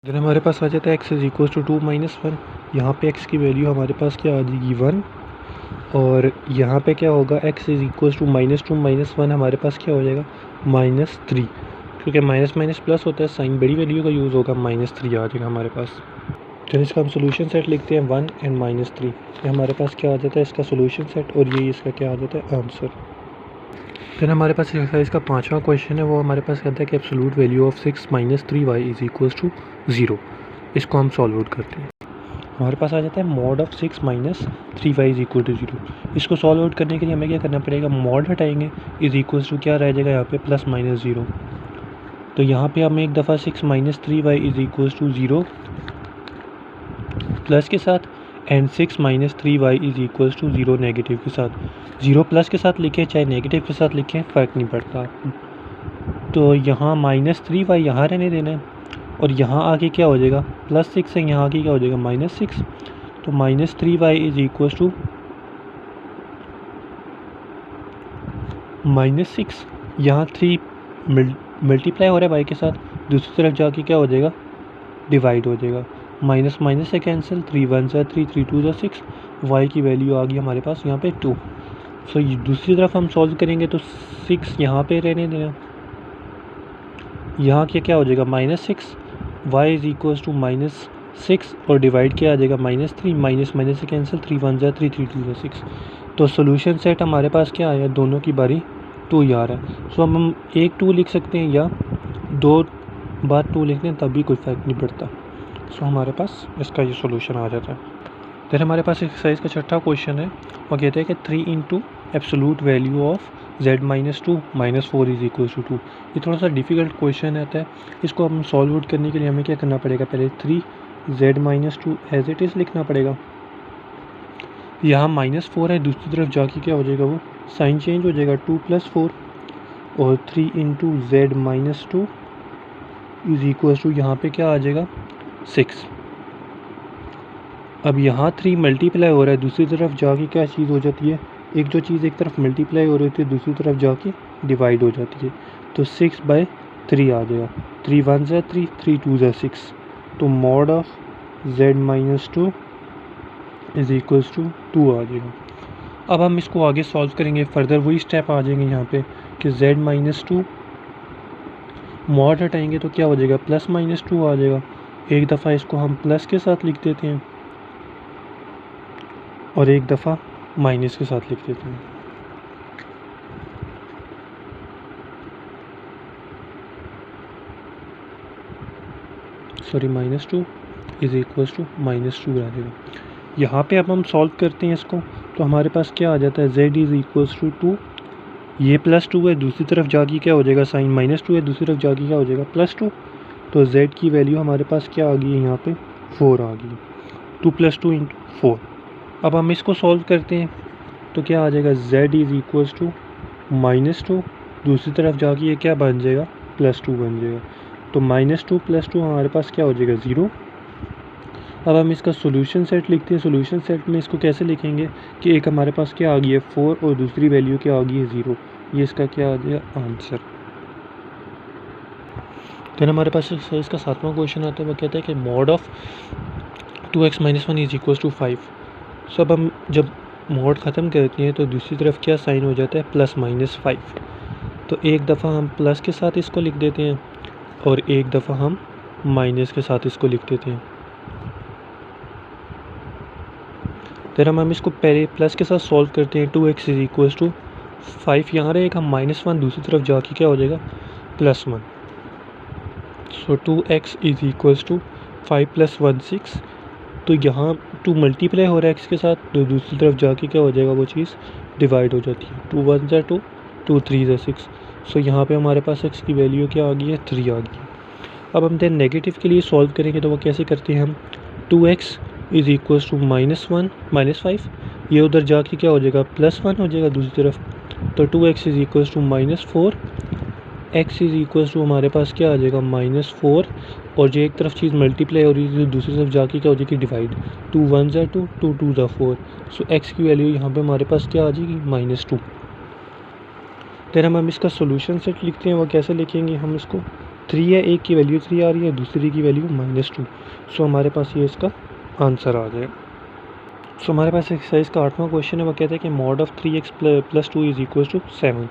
Then हमारे पास आ जाता है x इज इक्वल टू 2 - 1। यहाँ पे x की वैल्यू हमारे पास क्या आ जाएगी 1। और यहाँ पे क्या होगा x इज इक्वल टू -2 - 1 हमारे पास क्या हो जाएगा -3। क्योंकि माइनस माइनस प्लस होता है, साइन बड़ी वैल्यू का यूज़ होगा, -3 आ जाएगा हमारे पास। तो इसका हम सोल्यूशन सेट लिखते हैं 1 एंड -3। ये हमारे पास क्या आ जाता है इसका सोल्यूशन सेट, और ये इसका क्या आ जाता है आंसर। फिर हमारे पास एक्सरसाइज का 5वां क्वेश्चन है, वो हमारे पास कहता है कि absolute value of 6 - 3y is equal to 0। इसको हम सॉल्व आउट करते हैं। हमारे पास आ जाता है mod of 6 - 3y is equal to 0। इसको सॉल्व आउट करने के लिए हमें क्या करना पड़ेगा, मॉड हटाएंगे, इज इक्वल टू क्या रह जाएगा यहाँ पे +-0। तो यहाँ पे हम एक दफ़ा 6 - 3y is equal to 0 plus के साथ, and 6 - 3y is equal to 0 negative के साथ। 0 प्लस के साथ लिखें चाहे नेगेटिव के साथ लिखें, फ़र्क नहीं पड़ता। तो यहाँ -3y यहाँ रहने देना है, और यहाँ आगे क्या हो जाएगा +6 है, यहाँ आगे क्या हो जाएगा -6। तो -3y इज इक्वल टू -6। यहाँ 3 मल्टीप्लाई हो रहा है y के साथ, दूसरी तरफ जाके क्या हो जाएगा डिवाइड हो जाएगा। माइनस माइनस से कैंसिल, 3 × 1 = 3, 3 × 2 = 6। y की वैल्यू आ गई हमारे पास यहाँ पे 2। सो दूसरी तरफ हम सॉल्व करेंगे तो 6 यहाँ पे रहने देना, यहाँ क्या हो जाएगा -6, y इज इक्वल टू -6, और डिवाइड क्या आ जाएगा -3, माइनस माइनस से कैंसिल, 3 × 1 = 3, 3 × 2 = 6। तो सोल्यूशन सेट हमारे पास क्या आया, दोनों की बारी 2 ही आ रहा है। सो हम एक 2 लिख सकते हैं या 2 बार 2 लिख दें, तब भी कोई फ़र्क नहीं पड़ता। सो हमारे पास इसका ये सोल्यूशन आ जाता है। फिर हमारे पास एक्सरसाइज का 6वां क्वेश्चन है, वो कहते हैं कि 3 × absolute value of z - 2 - 4 is equal to 2। ये थोड़ा सा डिफ़िकल्ट क्वेश्चन आता है। इसको हम सॉल्व आउट करने के लिए हमें क्या करना पड़ेगा, पहले 3z - 2 एज इट इज़ लिखना पड़ेगा। यहाँ -4 है, दूसरी तरफ जाके क्या हो जाएगा, वो साइन चेंज हो जाएगा, 2 + 4, और 3 × z - 2 इज इक्वल टू यहाँ पे क्या आ जाएगा 6। अब यहाँ 3 मल्टीप्लाई हो रहा है, दूसरी तरफ जाके क्या चीज़ हो जाती है, एक जो चीज़ एक तरफ मल्टीप्लाई हो रही थी दूसरी तरफ जाके डिवाइड हो जाती है। तो 6/3 आ जाएगा, 3 × 1 = 3, 3 × 2 = 6। तो mod of z - 2 is equal to 2 आ जाएगा। अब हम इसको आगे सॉल्व करेंगे, फर्दर वही स्टेप आ जाएंगे यहाँ पे कि z - 2 मॉड हटाएंगे तो क्या हो जाएगा +-2 आ जाएगा। एक दफ़ा इसको हम प्लस के साथ लिख देते हैं, और एक दफ़ा माइनस के साथ लिख देते हैं। सॉरी, -2 इज इक्वल टू -2 आ जाएगा। यहाँ पे अब हम सॉल्व करते हैं इसको, तो हमारे पास क्या आ जाता है, z इज इक्वल टू 2, ये +2 है, दूसरी तरफ जाके क्या हो जाएगा, साइन -2 है, दूसरी तरफ जाके क्या हो जाएगा +2। तो z की वैल्यू हमारे पास क्या आ गई है, यहाँ पे 4 आ गई, 2 + 2 × 4। अब हम इसको सॉल्व करते हैं तो क्या आ जाएगा, z इज इक्वल टू -2, दूसरी तरफ जाके ये क्या बन जाएगा +2 बन जाएगा। तो -2 + 2 हमारे पास क्या हो जाएगा 0। अब हम इसका सोल्यूशन सेट लिखते हैं। सोल्यूशन सेट में इसको कैसे लिखेंगे कि एक हमारे पास क्या आ गई है 4, और दूसरी वैल्यू क्या आ गई है 0। ये इसका क्या आ जाएगा आंसर। फिर हमारे पास इसका 7वां क्वेश्चन आता है, वो कहता है कि mod of 2x - 1 is equal to 5। So अब हम जब मॉड ख़त्म करते हैं तो दूसरी तरफ क्या साइन हो जाता है +-5। तो एक दफ़ा हम प्लस के साथ इसको लिख देते हैं, और एक दफ़ा हम माइनस के साथ इसको लिख देते हैं। फिर हम इसको पहले प्लस के साथ सॉल्व करते हैं। 2x इज इक्वल टू 5 यहाँ रहेगा, -1 दूसरी तरफ जाके क्या हो जाएगा +1। सो 2x इज इक्वल टू 5 + 1 6। तो यहाँ 2 मल्टीप्लाई हो रहा है x के साथ, तो दूसरी तरफ जाके क्या हो जाएगा, वो चीज़ डिवाइड हो जाती है। 2 × 1 = 2, 2 × 3 = 6। सो यहाँ पे हमारे पास x की वैल्यू क्या आ गई है 3 आ गई है। अब हम देन नेगेटिव के लिए सॉल्व करेंगे, तो वो कैसे करते हैं हम, 2x इज इक्वल टू -1 - 5, ये उधर जाके क्या हो जाएगा +1 हो जाएगा दूसरी तरफ। तो 2x is equal to -4, x is equal to हमारे पास क्या आ जाएगा -4, और जो एक तरफ चीज़ मल्टीप्लाई हो रही है तो दूसरी तरफ जाके क्या हो जाएगी डिवाइड। 2 × 1 = 2, 2 × 2 = 4। सो x की वैल्यू यहाँ पे हमारे पास क्या आ जाएगी -2। फिर हम इसका सोल्यूशन सेट लिखते हैं, वो कैसे लिखेंगे हम इसको, 3 है, एक की वैल्यू 3 आ रही है, दूसरी की वैल्यू -2। सो हमारे पास ये इसका आंसर आ जाएगा। सो हमारे पास एक्सरसाइज का 8वां क्वेश्चन है, वो कहता है कि mod of 3x + 2 is equal to 7।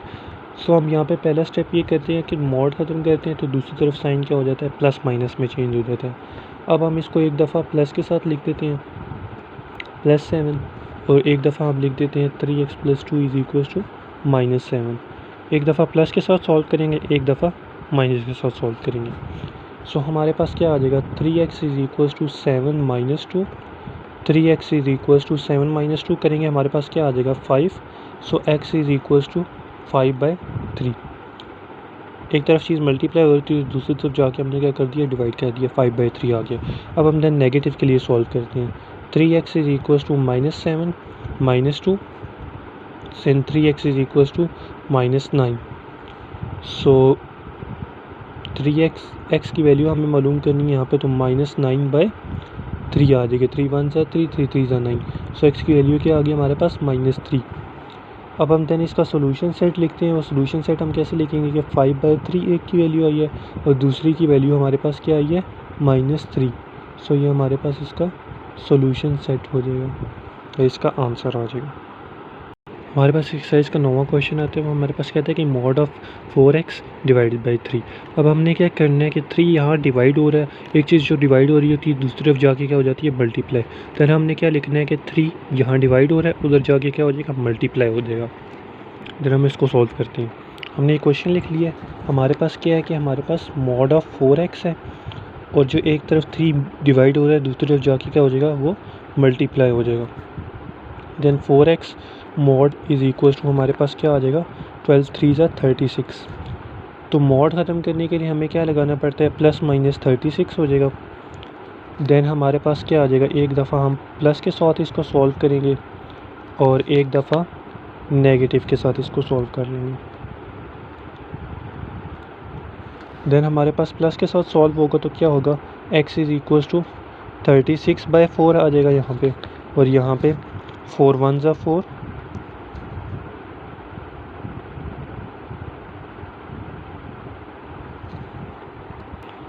So हम यहाँ पे पहला स्टेप ये करते हैं कि मॉड ख़त्म करते हैं तो दूसरी तरफ साइन क्या हो जाता है, प्लस माइनस में चेंज हो जाता है। अब हम इसको एक दफ़ा प्लस के साथ लिख देते हैं +7, और एक दफ़ा हम लिख देते हैं 3x + 2 इज इक्वल टू -7। एक दफ़ा प्लस के साथ सॉल्व करेंगे, एक दफ़ा माइनस के साथ सॉल्व करेंगे। सो हमारे पास क्या आ जाएगा, 3x is equal to 7 - 2। 3x is equal to 7 - 2 करेंगे, हमारे पास क्या आ जाएगा 5। सो x इज इक्वल टू 5/3। एक तरफ चीज़ मल्टीप्लाई हो रही थी, दूसरी तरफ जाके हमने क्या कर दिया, डिवाइड कर दिया, 5/3 आ गया। अब हम देन नेगेटिव के लिए सॉल्व करते हैं। 3x is equal to -7 - 2, then 3x is equal to -9। So 3x की वैल्यू हमें मालूम करनी है यहाँ पे, तो -9/3 आ जाएगी। 3 1 सा 3, 3 3 सा 9। सो x की वैल्यू क्या आ गई हमारे पास, -3। अब हम देन इसका सोल्यूशन सेट लिखते हैं, और सोल्यूशन सेट हम कैसे लिखेंगे कि 5/3 एक की वैल्यू आई है और दूसरी की वैल्यू हमारे पास क्या आई है, -3। सो ये हमारे पास इसका सोल्यूशन सेट हो जाएगा, तो इसका आंसर आ जाएगा। हमारे पास एक्सरसाइज का 9वां क्वेश्चन आता है, वो हमारे पास कहता है कि mod of 4x divided by 3। अब हमने क्या करना है कि 3 यहाँ डिवाइड हो रहा है, एक चीज़ जो डिवाइड हो रही होती है दूसरी तरफ जाके क्या हो जाती है, मल्टीप्लाई। तो हमने क्या लिखना है कि 3 यहाँ डिवाइड हो रहा है, उधर जाके क्या हो जाएगा, मल्टीप्लाई हो जाएगा। फिर हम इसको सॉल्व करते हैं। हमने ये क्वेश्चन लिख लिया है, हमारे पास क्या है कि हमारे पास मॉड ऑफ 4x है, और जो एक तरफ 3 डिवाइड हो रहा है दूसरी तरफ जाके क्या हो जाएगा, वो मल्टीप्लाई हो जाएगा। Then 4x mod is equal to हमारे पास क्या आ जाएगा, 12 3 ज़ा 36। तो मॉड ख़त्म करने के लिए हमें क्या लगाना पड़ता है, +-36 हो जाएगा। देन हमारे पास क्या आ जाएगा, एक दफ़ा हम प्लस के साथ इसको सॉल्व करेंगे और एक दफ़ा नेगेटिव के साथ इसको सॉल्व कर लेंगे। देन हमारे पास प्लस के साथ सॉल्व होगा तो क्या होगा, x इज़ इक्वल टू 36/4 आ जाएगा यहाँ पे, और यहाँ पे 4 1 ज़ा 4,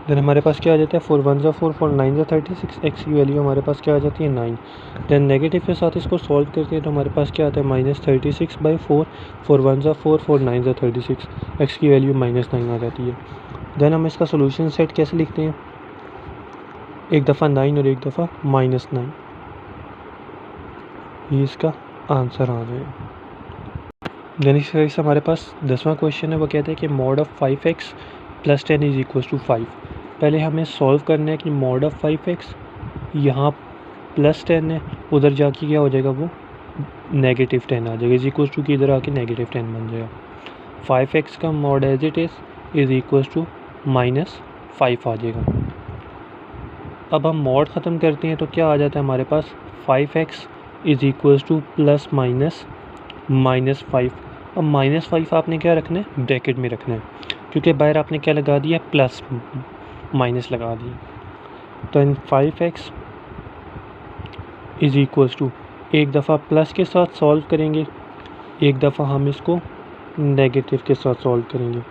देन हमारे पास क्या आ जाता है, 4 1 ज़ा 4, 4 9 ज़ा 36, x की वैल्यू हमारे पास क्या आ जाती है, 9। देन नेगेटिव के साथ इसको सॉल्व करते हैं तो हमारे पास क्या आता है, -36/4, 4 1 ज़ा 4, 4 9 ज़ा 36, x की वैल्यू -9 आ जाती है। देन हम इसका सोल्यूशन सेट कैसे लिखते हैं, एक दफ़ा 9 और एक दफ़ा -9, ये इसका आंसर आ जाएगा। देन इससे हमारे पास 10वां क्वेश्चन है, वो कहते हैं कि mod of 5x + 10 is equal to 5। पहले हमें सॉल्व करना है कि मॉड ऑफ 5x यहाँ +10 है, उधर जाके क्या हो जाएगा, वो -10 आ जाएगा, इज इक्वल टू कि इधर आके -10 बन जाएगा। 5x का mod as it is equal to -5 आ जाएगा। अब हम मॉड ख़त्म करते हैं तो क्या आ जाता है हमारे पास, 5x इज़ इक्वल टू +-5। अब -5 आपने क्या रखना है, ब्रैकेट में रखना है, क्योंकि बाहर आपने क्या लगा दिया, प्लस माइनस लगा दिया। तो 5x इज़ इक्वल टू, एक दफ़ा प्लस के साथ सॉल्व करेंगे, एक दफ़ा हम इसको नेगेटिव के साथ सॉल्व करेंगे।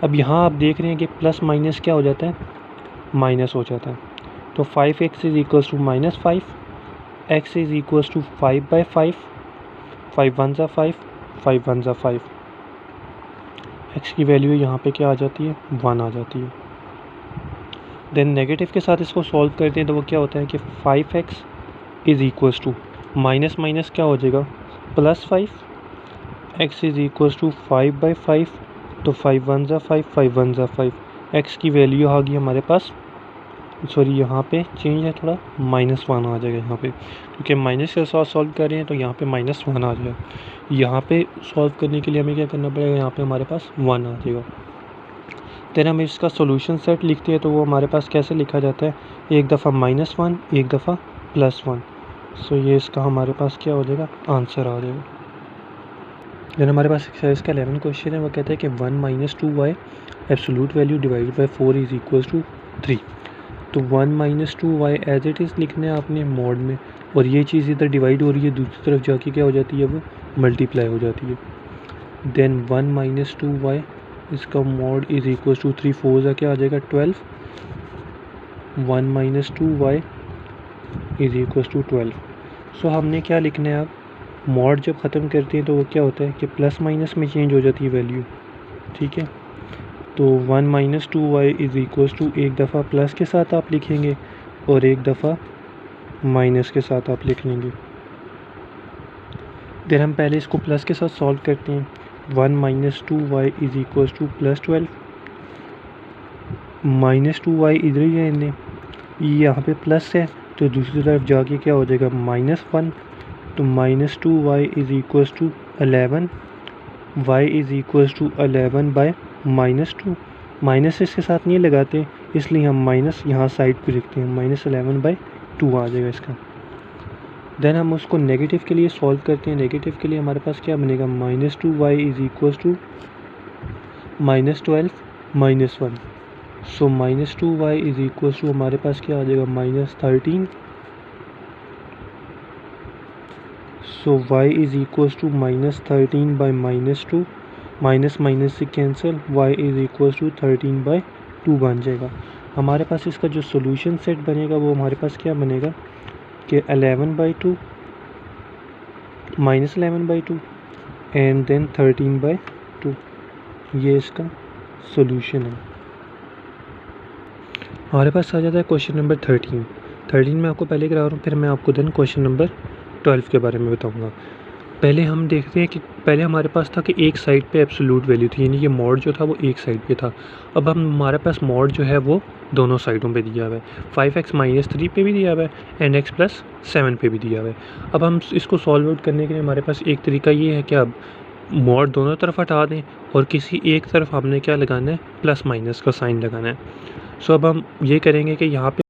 अब यहाँ आप देख रहे हैं कि प्लस माइनस क्या हो जाता है, माइनस हो जाता है। तो 5x is equal to -5, x is equal to 5/5, 5 1 ज़ा 5, 5 1 ज़ा 5, x की वैल्यू यहाँ पे क्या आ जाती है, 1 आ जाती है। देन नेगेटिव के साथ इसको सॉल्व करते हैं तो वो क्या होता है कि 5x is equal to minus minus क्या हो जाएगा, +5, x इज़ इक्वल टू 5/5, तो 5 1 ज़ा 5, 5 1 ज़ा 5, x की वैल्यू आ गई हमारे पास, सॉरी यहाँ पे चेंज है थोड़ा, -1 आ जाएगा यहाँ पे, क्योंकि माइनस के साथ सॉल्व कर रहे हैं तो यहाँ पे -1 आ जाएगा। यहाँ पे सॉल्व करने के लिए हमें क्या करना पड़ेगा, यहाँ पे हमारे पास 1 आ जाएगा। देन हम इसका सोल्यूशन सेट लिखते हैं तो वो हमारे पास कैसे लिखा जाता है, एक दफ़ा -1, एक दफ़ा +1। सो ये इसका हमारे पास क्या हो जाएगा, आंसर आ जाएगा। देन हमारे पास एक्सरसाइज का 11 क्वेश्चन है, वो कहता है कि 1 - 2y absolute value divided by 4 is equal to 3। तो 1 - 2y एज इट इज़ लिखना है आपने मॉड में, और ये चीज़ इधर डिवाइड हो रही है, दूसरी तरफ जाके क्या हो जाती है, वो मल्टीप्लाई हो जाती है। देन 1 - 2y इसका मॉड इज़ इक्वल टू 3 4 ज़ा क्या आ जाएगा 12, 1 minus 2y is equal to 12। So हमने क्या लिखना है अब, मॉड जब ख़त्म करते हैं तो वो क्या होता है कि प्लस माइनस में चेंज हो जाती है वैल्यू, ठीक है। तो 1 minus 2y is equal to एक दफ़ा प्लस के साथ आप लिखेंगे और एक दफ़ा माइनस के साथ आप लिख लेंगे। फिर हम पहले इसको प्लस के साथ सॉल्व करते हैं। 1 minus 2y is equal two plus 12, minus 2y इधर ही रहने, ये यहाँ पे प्लस है तो दूसरी तरफ जाके क्या हो जाएगा -1, तो minus 2y is equal to 11, y is equal to 11 by -2, minus इसके साथ नहीं लगाते इसलिए हम माइनस यहाँ साइड पे लिखते हैं, -11/2 आ जाएगा इसका। देन हम उसको नेगेटिव के लिए सॉल्व करते हैं। नेगेटिव के लिए हमारे पास क्या बनेगा, -2y is equal to -12 -1, so -2y is equal to हमारे पास क्या आ जाएगा -13, so y is equal to -13 by -2, minus minus से cancel, y is equal to 13/2 बन जाएगा। हमारे पास इसका जो सोल्यूशन सेट बनेगा वो हमारे पास क्या बनेगा कि 11/2 -11/2 एंड देन 13/2, ये इसका सोल्यूशन है। हमारे पास आ जाता है क्वेश्चन नंबर 13 मैं आपको पहले करा रहा हूँ, फिर मैं आपको देन क्वेश्चन नंबर 12 के बारे में बताऊँगा। पहले हम देखते हैं कि पहले हमारे पास था कि एक साइड पे एब्सोल्यूट वैल्यू थी, यानी ये मॉड जो था वो एक साइड पे था। अब हम हमारे पास मॉड जो है वो दोनों साइडों पे दिया हुआ है, 5x - 3 पे भी दिया हुआ है एंड x + 7 पे भी दिया हुआ है। अब हम इसको सॉल्व आउट करने के लिए हमारे पास एक तरीका ये है कि अब मॉड दोनों तरफ हटा दें और किसी एक तरफ हमने क्या लगाना है, प्लस माइनस का साइन लगाना है। सो अब हम ये करेंगे कि यहाँ पे